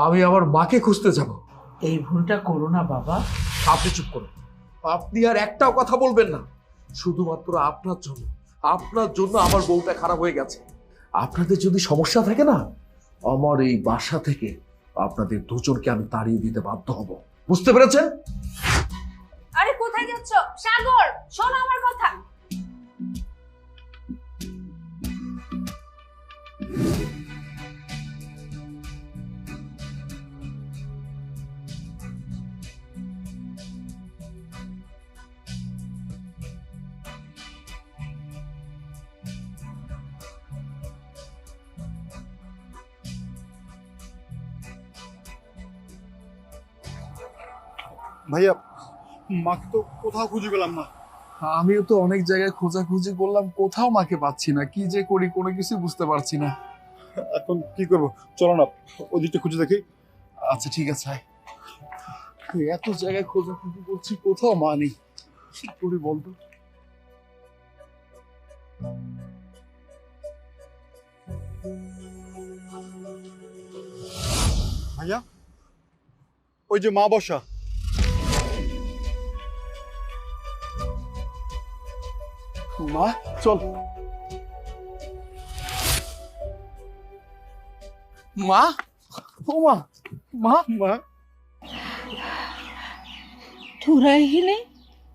আমি আমার মাকে খুঁজতে যাব। এই ভুলটা করো না বাবা। আপনি চুপ করুন, আপনি আর একটাও কথা বলবেন না। শুধুমাত্র আপনার জন্য আমার বউটা খারাপ হয়ে গেছে। আপনাদের যদি সমস্যা থাকে না, আমার এই বাসা থেকে আপনাদের দুজনকে আমি তাড়িয়ে দিতে বাধ্য হব, বুঝতে পেরেছেন? আরে কোথায় যাচ্ছ? সাগর, শোনো আমার কথা। ভাইয়া, মাকে তো কোথাও খুঁজে পেলাম না। আমিও তো অনেক জায়গায় খোঁজাখুঁজি করলাম, কোথাও মাকে পাচ্ছি না। কি যে করি কোনো কিছু বুঝতে পারছি না। এখন কি করবো, চলো না ওদিকটা খুঁজে দেখি। আচ্ছা ঠিক আছে, এত জায়গায় খোঁজাখুঁজি করছি, কোথাও মা নেই। কি করি বলতো? ভাইয়া, ওই যে মা বসা। মা চল। মা, ও মা, মা মা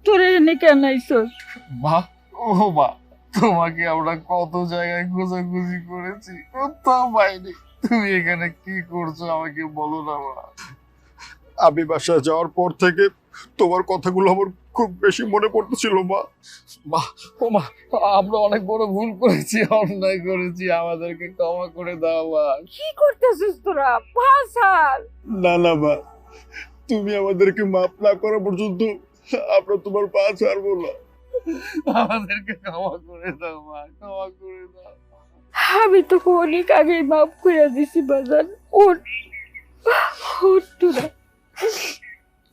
তোরা এনে কেন আইসস? মা, ও মা, তোমাকে আমরা কত জায়গায় খোঁজাখুঁজি করেছি, কোথাও পাইনি। তুমি এখানে কি করছো আমাকে বলো না মা। আমি বাসায় যাওয়ার পর থেকে তোমার কথাগুলো আমার খুব বেশি মনে পড়তেছিল মা। মা, ও মা, আমরা অনেক বড় ভুল করেছি, অন্যায় করেছি, আমাদেরকে ক্ষমা করে দাও মা। কি করতেছিস তোরা? পাছাল না না মা, তুমি আমাদেরকে মাফ না করা পর্যন্ত আমরা তোমার পা ছাড়বো না। আমাদেরকে ক্ষমা করে দাও মা, ক্ষমা করে দাও। আমি তোকে অনেক আগেই মাফ করে দিছি বাজান। উঠ উঠ তোরা,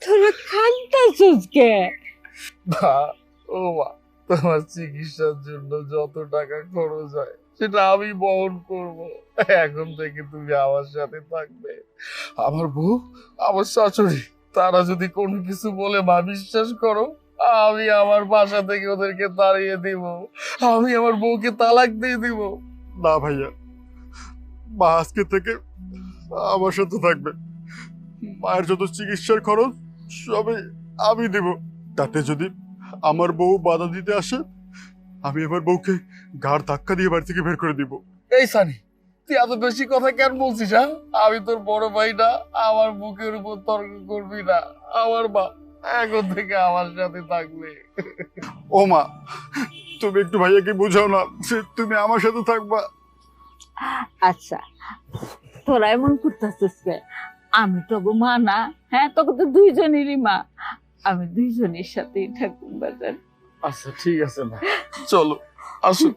তোরা কান্দাছিস কে? মা, ও মা, তোমার চিকিৎসার জন্য যত টাকা খরচ হয় সেটা আমি বহন করব। এখন থেকে তুমি আমার সাথে থাকবে। আমার বউ, আমার শাশুড়ি, তারা যদি কোনো কিছু বলে মা, বিশ্বাস করো আমি আমার বাসা থেকে ওদেরকে তাড়িয়ে দিব। আমি আমার বউকে তালাক দিয়ে দিব। না ভাইয়া, মা আজকে থেকে আমার সাথে থাকবে। মায়ের যত চিকিৎসার খরচ সবই আমি দেব। তাতে যদি আমার বউ বাধা দিতে আসে, আমি আমার বউকে ঘাড় ধাক্কা দিয়ে বাড়ি থেকে বের করে দিব। এই সানি, তুই এত বেশি কথা কেন বলছিস? হ্যাঁ, আমি তোর বড় ভাই না? আমার বুকের উপর তর্ক করবি না। আমার মা এখন থেকে আমার সাথে থাকবে। ও মা, তুমি একটু ভাইয়াকে বোঝাও না যে তুমি আমার সাথে থাকবা। আচ্ছা, তোরা এমন করতেছিস কে? আমি তো গো মা না? হ্যাঁ, তোকে তো দুইজনেরই মা। আমি দুইজনের সাথেই থাকুন বাজার। আচ্ছা ঠিক আছে মা, চলো আসো।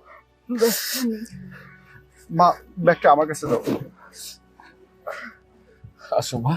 মা, ব্যাগটা আমার কাছে দাও। আসো মা।